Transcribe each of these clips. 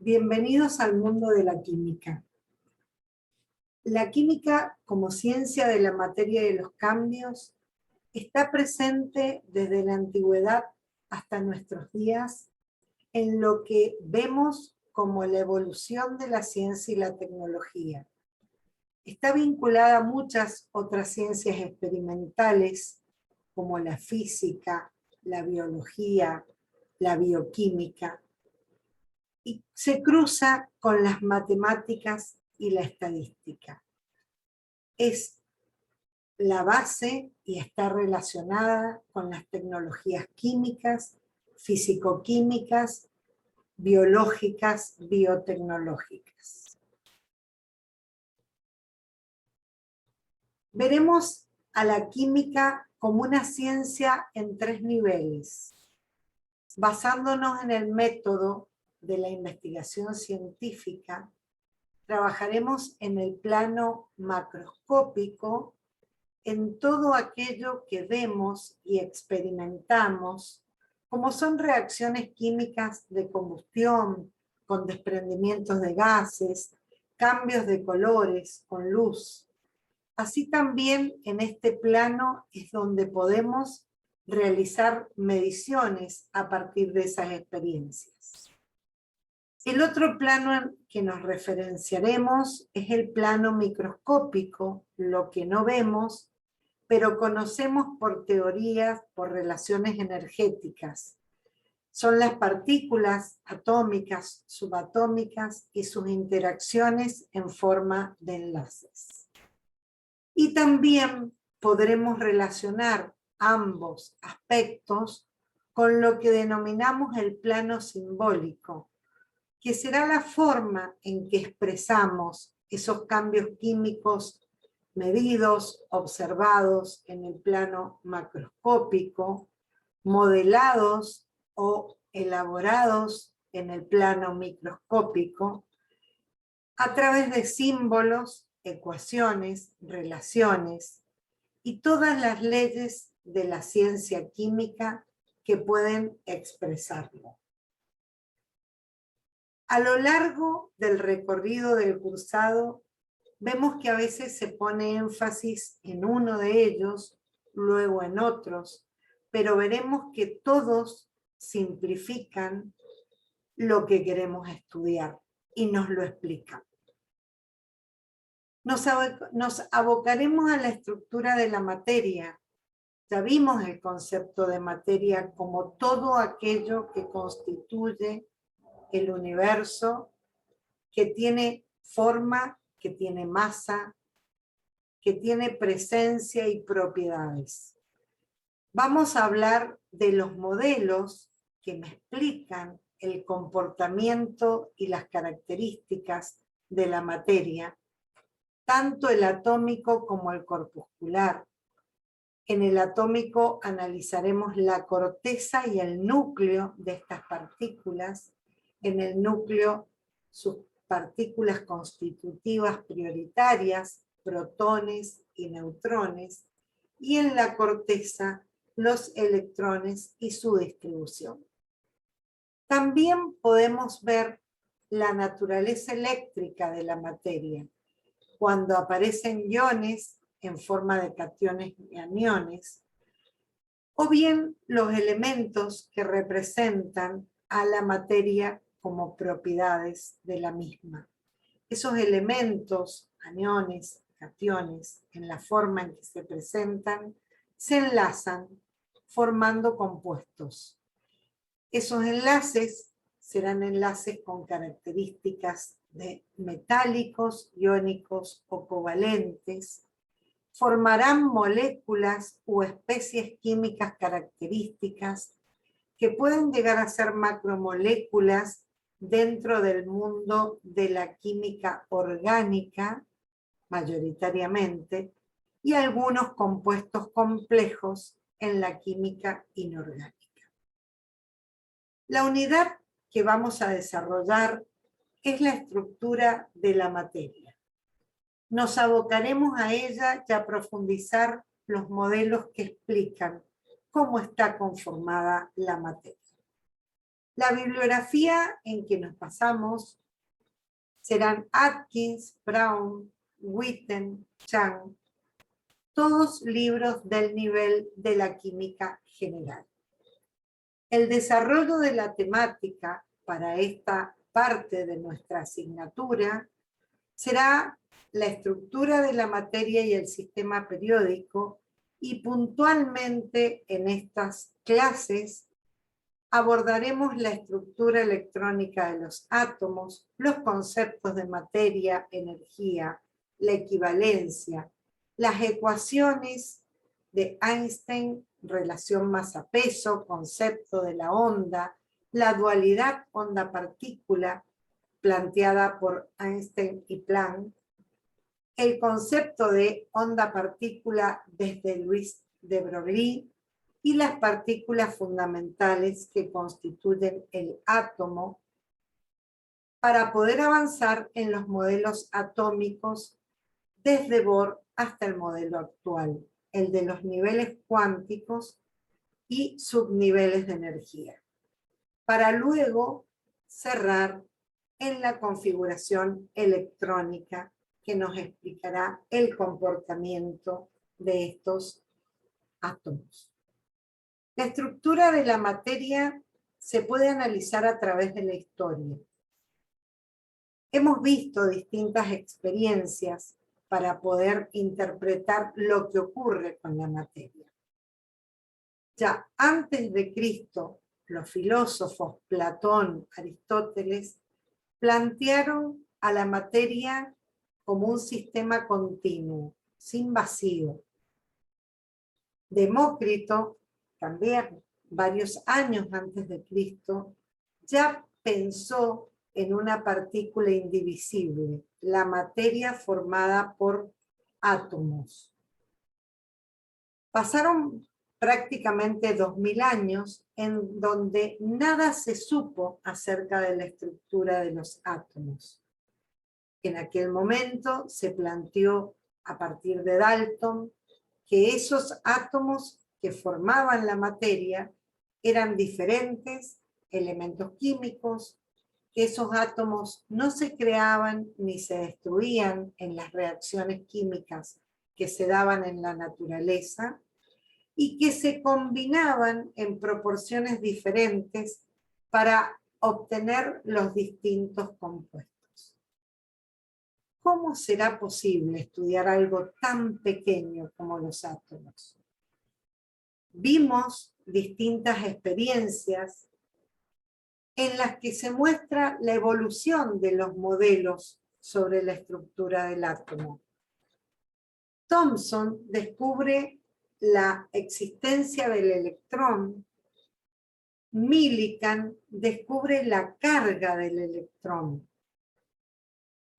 Bienvenidos al mundo de la química. La química, como ciencia de la materia y de los cambios, está presente desde la antigüedad hasta nuestros días en lo que vemos como la evolución de la ciencia y la tecnología. Está vinculada a muchas otras ciencias experimentales, como la física, la biología, la bioquímica, y se cruza con las matemáticas y la estadística. Es la base y está relacionada con las tecnologías químicas, físico-químicas, biológicas, biotecnológicas. Veremos a la química como una ciencia en 3 niveles, basándonos en el método de la investigación científica. Trabajaremos en el plano macroscópico, en todo aquello que vemos y experimentamos, como son reacciones químicas de combustión, con desprendimientos de gases, cambios de colores, con luz. Así también en este plano es donde podemos realizar mediciones a partir de esas experiencias. El otro plano en que nos referenciaremos es el plano microscópico, lo que no vemos, pero conocemos por teorías, por relaciones energéticas. Son las partículas atómicas, subatómicas y sus interacciones en forma de enlaces. Y también podremos relacionar ambos aspectos con lo que denominamos el plano simbólico, que será la forma en que expresamos esos cambios químicos medidos, observados en el plano macroscópico, modelados o elaborados en el plano microscópico, a través de símbolos, ecuaciones, relaciones y todas las leyes de la ciencia química que pueden expresarlo. A lo largo del recorrido del cursado, vemos que a veces se pone énfasis en uno de ellos, luego en otros, pero veremos que todos simplifican lo que queremos estudiar y nos lo explican. Nos abocaremos a la estructura de la materia. Ya vimos el concepto de materia como todo aquello que constituye el universo, que tiene forma, que tiene masa, que tiene presencia y propiedades. Vamos a hablar de los modelos que me explican el comportamiento y las características de la materia, tanto el atómico como el corpuscular. En el atómico analizaremos la corteza y el núcleo de estas partículas. En el núcleo, sus partículas constitutivas prioritarias, protones y neutrones, y en la corteza, los electrones y su distribución. También podemos ver la naturaleza eléctrica de la materia, cuando aparecen iones en forma de cationes y aniones, o bien los elementos que representan a la materia como propiedades de la misma. Esos elementos, aniones, cationes, en la forma en que se presentan, se enlazan formando compuestos. Esos enlaces serán enlaces con características de metálicos, iónicos o covalentes. Formarán moléculas o especies químicas características que pueden llegar a ser macromoléculas dentro del mundo de la química orgánica, mayoritariamente, y algunos compuestos complejos en la química inorgánica. La unidad que vamos a desarrollar es la estructura de la materia. Nos abocaremos a ella y a profundizar los modelos que explican cómo está conformada la materia. La bibliografía en que nos pasamos serán Atkins, Brown, Witten, Chang, todos libros del nivel de la química general. El desarrollo de la temática para esta parte de nuestra asignatura será la estructura de la materia y el sistema periódico, y puntualmente en estas clases abordaremos la estructura electrónica de los átomos, los conceptos de materia, energía, la equivalencia, las ecuaciones de Einstein, relación masa-peso, concepto de la onda, la dualidad onda-partícula, planteada por Einstein y Planck, el concepto de onda-partícula desde Louis de Broglie, y las partículas fundamentales que constituyen el átomo, para poder avanzar en los modelos atómicos desde Bohr hasta el modelo actual, el de los niveles cuánticos y subniveles de energía, para luego cerrar en la configuración electrónica que nos explicará el comportamiento de estos átomos. La estructura de la materia se puede analizar a través de la historia. Hemos visto distintas experiencias para poder interpretar lo que ocurre con la materia. Ya antes de Cristo, los filósofos Platón, Aristóteles, plantearon a la materia como un sistema continuo, sin vacío. Demócrito, también varios años antes de Cristo, ya pensó en una partícula indivisible, la materia formada por átomos. Pasaron prácticamente 2000 años en donde nada se supo acerca de la estructura de los átomos. En aquel momento se planteó a partir de Dalton que esos átomos que formaban la materia eran diferentes elementos químicos, que esos átomos no se creaban ni se destruían en las reacciones químicas que se daban en la naturaleza, y que se combinaban en proporciones diferentes para obtener los distintos compuestos. ¿Cómo será posible estudiar algo tan pequeño como los átomos? Vimos distintas experiencias en las que se muestra la evolución de los modelos sobre la estructura del átomo. Thomson descubre la existencia del electrón. Millikan descubre la carga del electrón.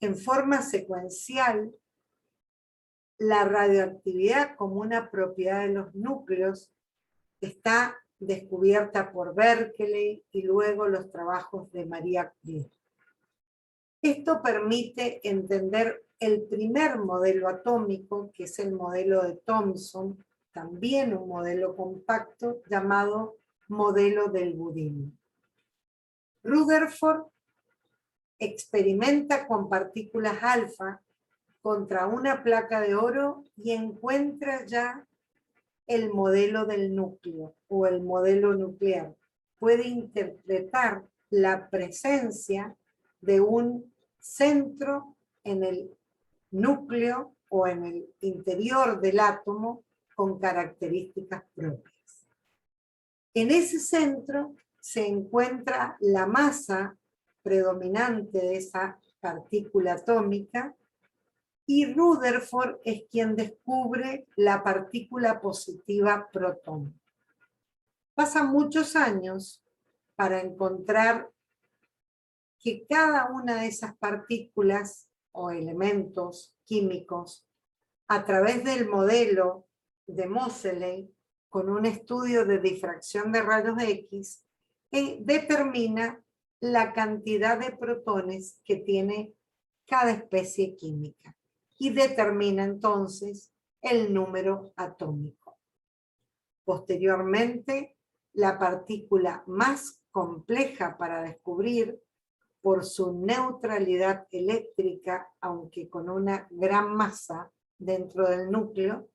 En forma secuencial, la radioactividad como una propiedad de los núcleos está descubierta por Berkeley y luego los trabajos de Maria Curie. Esto permite entender el primer modelo atómico, que es el modelo de Thomson, también un modelo compacto llamado modelo del budín. Rutherford experimenta con partículas alfa contra una placa de oro y encuentra ya el modelo del núcleo o el modelo nuclear. Puede interpretar la presencia de un centro en el núcleo o en el interior del átomo con características propias. En ese centro se encuentra la masa predominante de esa partícula atómica, y Rutherford es quien descubre la partícula positiva protón. Pasan muchos años para encontrar que cada una de esas partículas o elementos químicos, a través del modelo de Moseley, con un estudio de difracción de rayos X, determina la cantidad de protones que tiene cada especie química y determina entonces el número atómico. Posteriormente, la partícula más compleja para descubrir por su neutralidad eléctrica, aunque con una gran masa dentro del núcleo,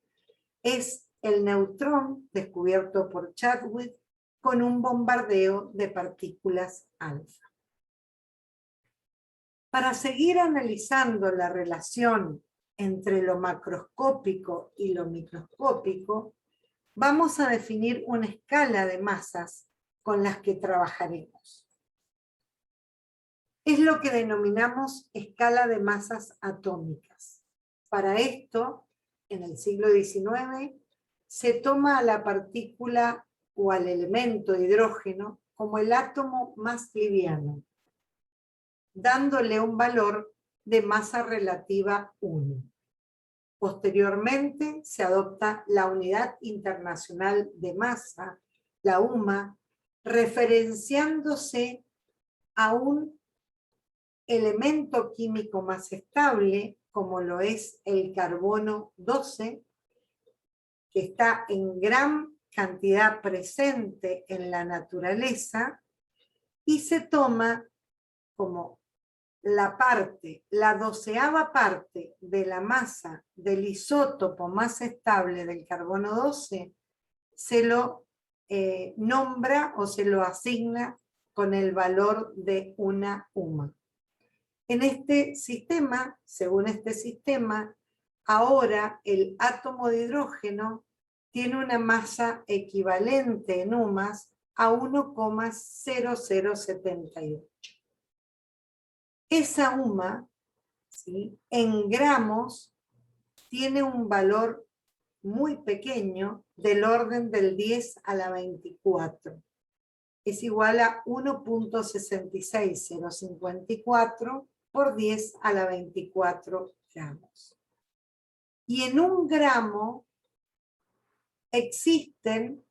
es el neutrón descubierto por Chadwick con un bombardeo de partículas alfa. Para seguir analizando la relación entre lo macroscópico y lo microscópico, vamos a definir una escala de masas con las que trabajaremos. Es lo que denominamos escala de masas atómicas. Para esto, en el siglo XIX, se toma a la partícula o al elemento hidrógeno como el átomo más liviano, dándole un valor de masa relativa 1. Posteriormente se adopta la Unidad Internacional de Masa, la UMA, referenciándose a un elemento químico más estable, como lo es el carbono 12, que está en gran cantidad presente en la naturaleza, y se toma como la 12ª parte de la masa del isótopo más estable del carbono 12, se lo nombra o se lo asigna con el valor de una UMA. En este sistema, según este sistema, ahora el átomo de hidrógeno tiene una masa equivalente en UMAS a 1,0078. Esa UMA, ¿sí?, en gramos tiene un valor muy pequeño del orden del 10 a la 24. Es igual a 1,66054 por 10 a la 24 gramos. Y en un gramo existen,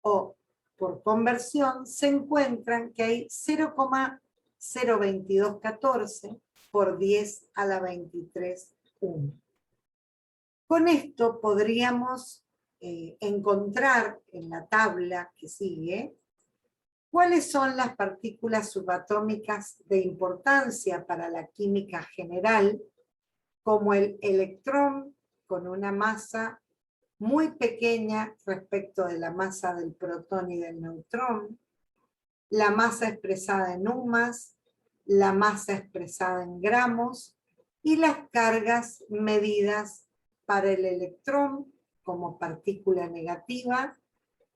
o por conversión, se encuentran que hay 0,02214 por 10 a la 23 1. Con esto podríamos encontrar en la tabla que sigue cuáles son las partículas subatómicas de importancia para la química general, como el electrón con una masa muy pequeña respecto de la masa del protón y del neutrón, la masa expresada en UMAS, la masa expresada en gramos y las cargas medidas para el electrón como partícula negativa,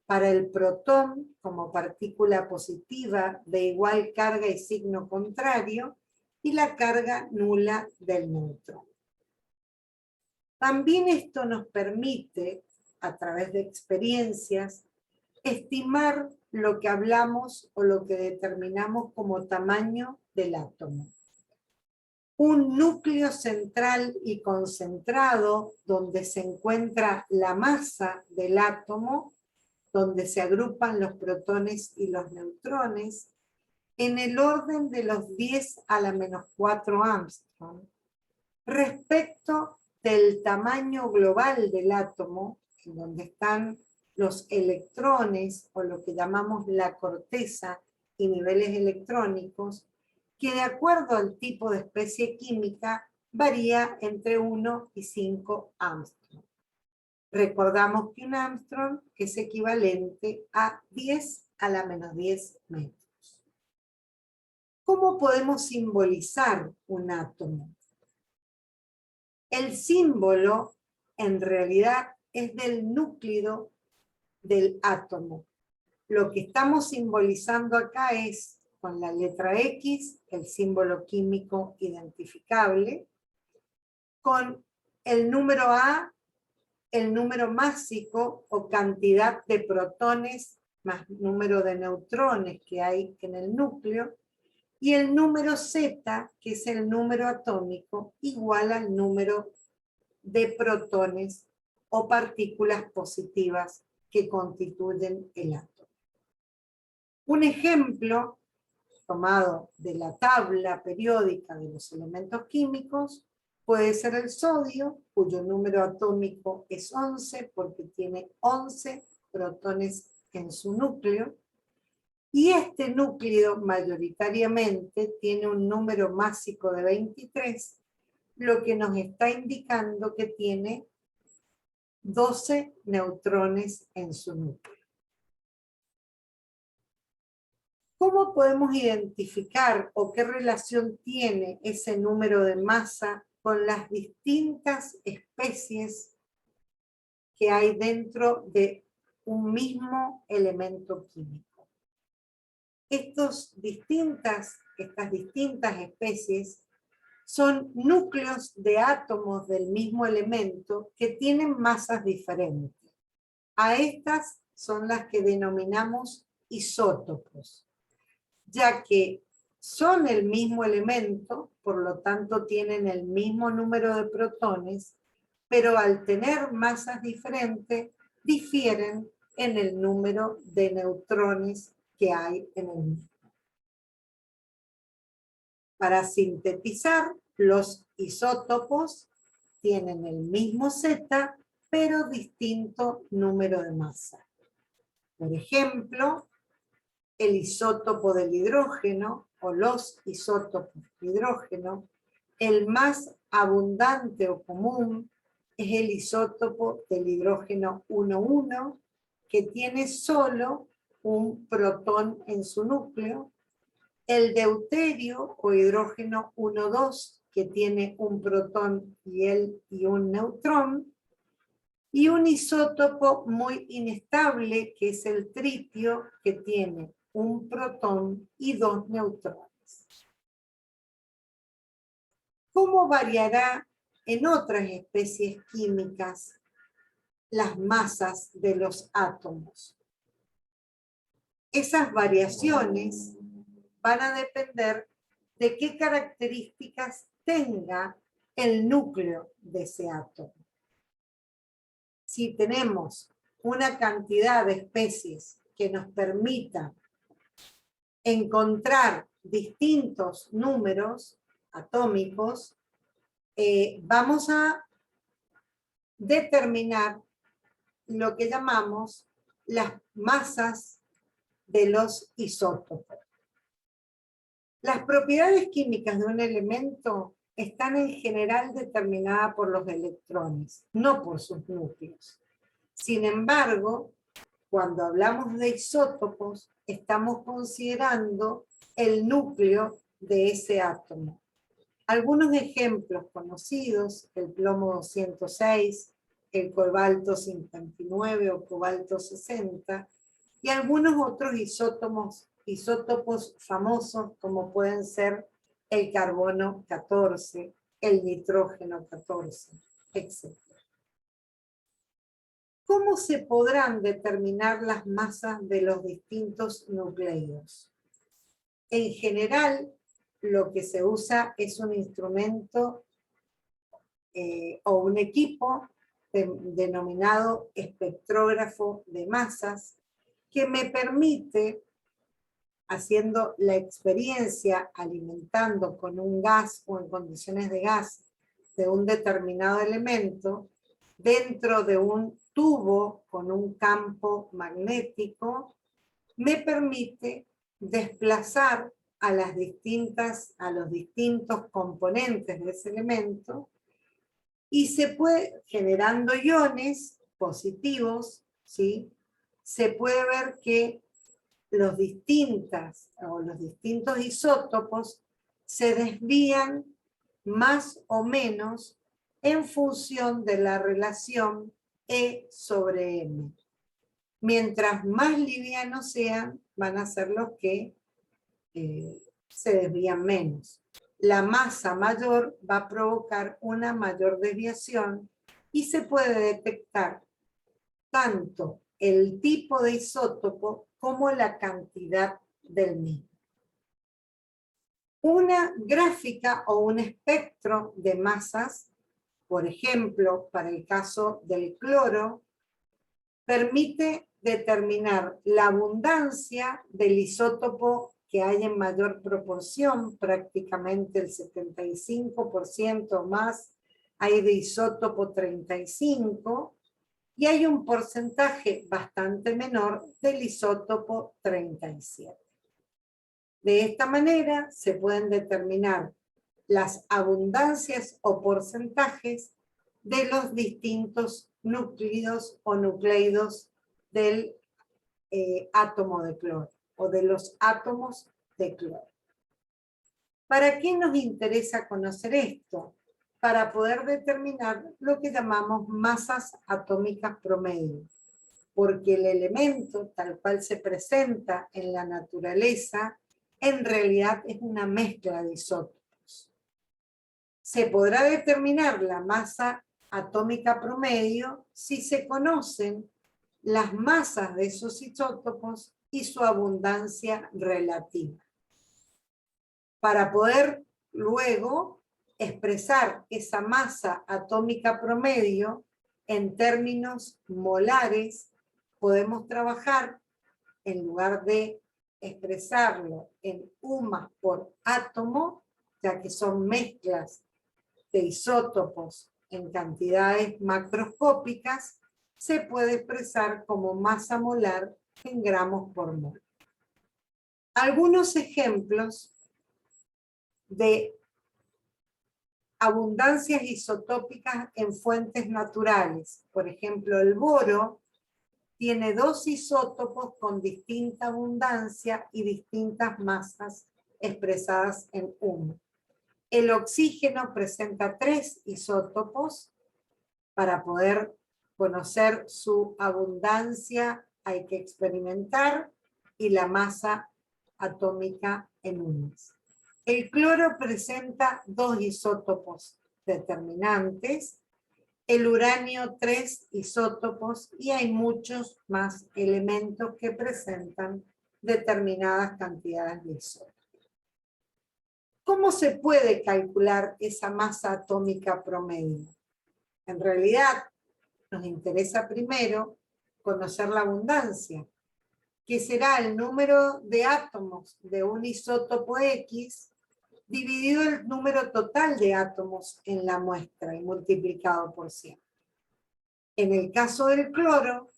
para el protón como partícula positiva de igual carga y signo contrario, y la carga nula del neutrón. También esto nos permite, a través de experiencias, estimar lo que hablamos o lo que determinamos como tamaño del átomo. Un núcleo central y concentrado donde se encuentra la masa del átomo, donde se agrupan los protones y los neutrones, en el orden de los 10 a la menos 4 Armstrong, respecto del tamaño global del átomo, en donde están los electrones, o lo que llamamos la corteza y niveles electrónicos, que de acuerdo al tipo de especie química varía entre 1 y 5 Armstrong. Recordamos que un Armstrong es equivalente a 10 a la menos 10 metros. ¿Cómo podemos simbolizar un átomo? El símbolo, en realidad, es del núcleo del átomo. Lo que estamos simbolizando acá es, con la letra X, el símbolo químico identificable, con el número A, el número másico o cantidad de protones más número de neutrones que hay en el núcleo, y el número Z, que es el número atómico, igual al número de protones o partículas positivas que constituyen el átomo. Un ejemplo tomado de la tabla periódica de los elementos químicos puede ser el sodio, cuyo número atómico es 11 porque tiene 11 protones en su núcleo, Y este núcleo mayoritariamente tiene un número másico de 23, lo que nos está indicando que tiene 12 neutrones en su núcleo. ¿Cómo podemos identificar o qué relación tiene ese número de masa con las distintas especies que hay dentro de un mismo elemento químico? Estas distintas especies son núcleos de átomos del mismo elemento que tienen masas diferentes. A estas son las que denominamos isótopos, ya que son el mismo elemento, por lo tanto tienen el mismo número de protones, pero al tener masas diferentes, difieren en el número de neutrones que hay en el mismo. Para sintetizar, los isótopos tienen el mismo Z, pero distinto número de masa. Por ejemplo, el isótopo del hidrógeno o los isótopos de hidrógeno, el más abundante o común es el isótopo del hidrógeno 1,1, que tiene solo un protón en su núcleo, el deuterio o hidrógeno 1,2, que tiene un protón y un neutrón, y un isótopo muy inestable, que es el tritio, que tiene un protón y 2 neutrones. ¿Cómo variará en otras especies químicas las masas de los átomos? Esas variaciones van a depender de qué características tenga el núcleo de ese átomo. Si tenemos una cantidad de especies que nos permita encontrar distintos números atómicos, vamos a determinar lo que llamamos las masas de los isótopos. Las propiedades químicas de un elemento están en general determinadas por los electrones, no por sus núcleos. Sin embargo, cuando hablamos de isótopos, estamos considerando el núcleo de ese átomo. Algunos ejemplos conocidos: el plomo 206, el cobalto 59 o cobalto 60, y algunos otros isótopos famosos, como pueden ser el carbono 14, el nitrógeno 14, etc. ¿Cómo se podrán determinar las masas de los distintos nucleidos? En general, lo que se usa es un instrumento o un equipo denominado espectrógrafo de masas, que me permite, haciendo la experiencia, alimentando con un gas o en condiciones de gas de un determinado elemento, dentro de un tubo con un campo magnético, me permite desplazar a los distintos componentes de ese elemento, y se puede, generando iones positivos, ¿sí? Se puede ver que los distintos isótopos se desvían más o menos en función de la relación E sobre M. Mientras más livianos sean, van a ser los que se desvían menos. La masa mayor va a provocar una mayor desviación y se puede detectar tanto el tipo de isótopo como la cantidad del mismo. Una gráfica o un espectro de masas, por ejemplo, para el caso del cloro, permite determinar la abundancia del isótopo que hay en mayor proporción, prácticamente el 75% o más hay de isótopo 35, y hay un porcentaje bastante menor del isótopo 37. De esta manera se pueden determinar las abundancias o porcentajes de los distintos núcleos o nucleidos del átomo de cloro o de los átomos de cloro. ¿Para qué nos interesa conocer esto? Para poder determinar lo que llamamos masas atómicas promedio, porque el elemento tal cual se presenta en la naturaleza en realidad es una mezcla de isótopos. Se podrá determinar la masa atómica promedio si se conocen las masas de esos isótopos y su abundancia relativa. Para poder luego expresar esa masa atómica promedio en términos molares, podemos trabajar, en lugar de expresarlo en UMAS por átomo, ya que son mezclas de isótopos en cantidades macroscópicas, se puede expresar como masa molar en gramos por mol. Algunos ejemplos de abundancias isotópicas en fuentes naturales. Por ejemplo, el boro tiene 2 isótopos con distinta abundancia y distintas masas expresadas en 1. El oxígeno presenta 3 isótopos. Para poder conocer su abundancia hay que experimentar y la masa atómica en unos. El cloro presenta 2 isótopos determinantes, el uranio 3 isótopos y hay muchos más elementos que presentan determinadas cantidades de isótopos. ¿Cómo se puede calcular esa masa atómica promedio? En realidad, nos interesa primero conocer la abundancia, que será el número de átomos de un isótopo X dividido el número total de átomos en la muestra y multiplicado por 100. En el caso del cloro,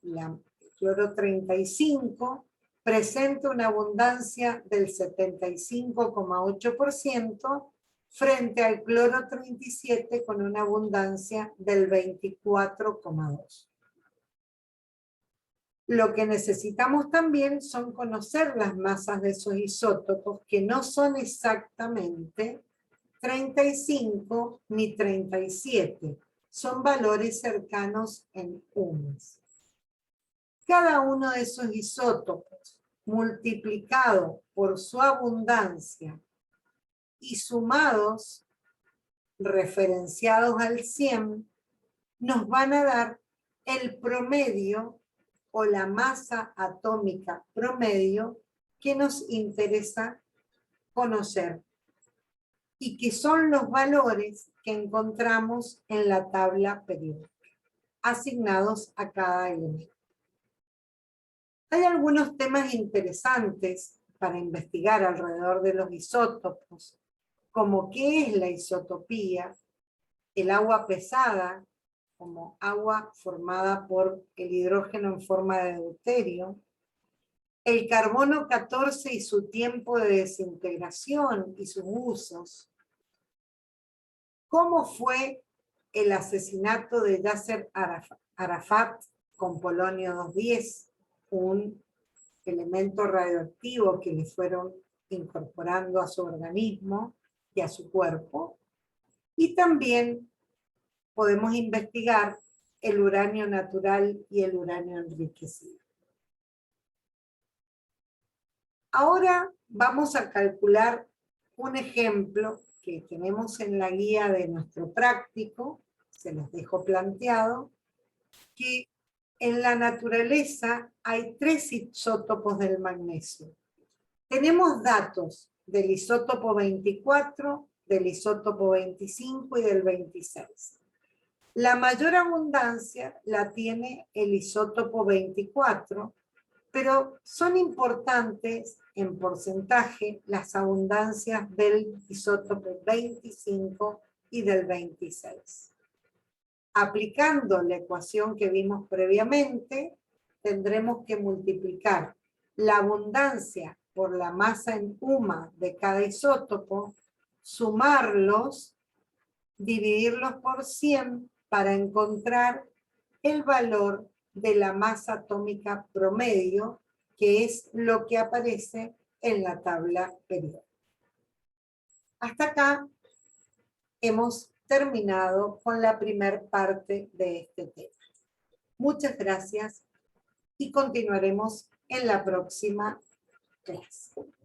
el cloro 35 presenta una abundancia del 75,8% frente al cloro 37 con una abundancia del 24,2%. Lo que necesitamos también son conocer las masas de esos isótopos, que no son exactamente 35 ni 37, son valores cercanos en UMAS. Cada uno de esos isótopos multiplicado por su abundancia y sumados, referenciados al 100, nos van a dar el promedio o la masa atómica promedio que nos interesa conocer y que son los valores que encontramos en la tabla periódica, asignados a cada elemento. Hay algunos temas interesantes para investigar alrededor de los isótopos, como qué es la isotopía, el agua pesada, como agua formada por el hidrógeno en forma de deuterio, el carbono 14 y su tiempo de desintegración y sus usos, cómo fue el asesinato de Yasser Arafat con polonio 210, un elemento radioactivo que le fueron incorporando a su organismo y a su cuerpo, y también podemos investigar el uranio natural y el uranio enriquecido. Ahora vamos a calcular un ejemplo que tenemos en la guía de nuestro práctico, se los dejo planteado, que en la naturaleza hay 3 isótopos del magnesio. Tenemos datos del isótopo 24, del isótopo 25 y del 26. La mayor abundancia la tiene el isótopo 24, pero son importantes en porcentaje las abundancias del isótopo 25 y del 26. Aplicando la ecuación que vimos previamente, tendremos que multiplicar la abundancia por la masa en UMA de cada isótopo, sumarlos, dividirlos por 100 para encontrar el valor de la masa atómica promedio, que es lo que aparece en la tabla periódica. Hasta acá hemos terminado con la primera parte de este tema. Muchas gracias y continuaremos en la próxima clase.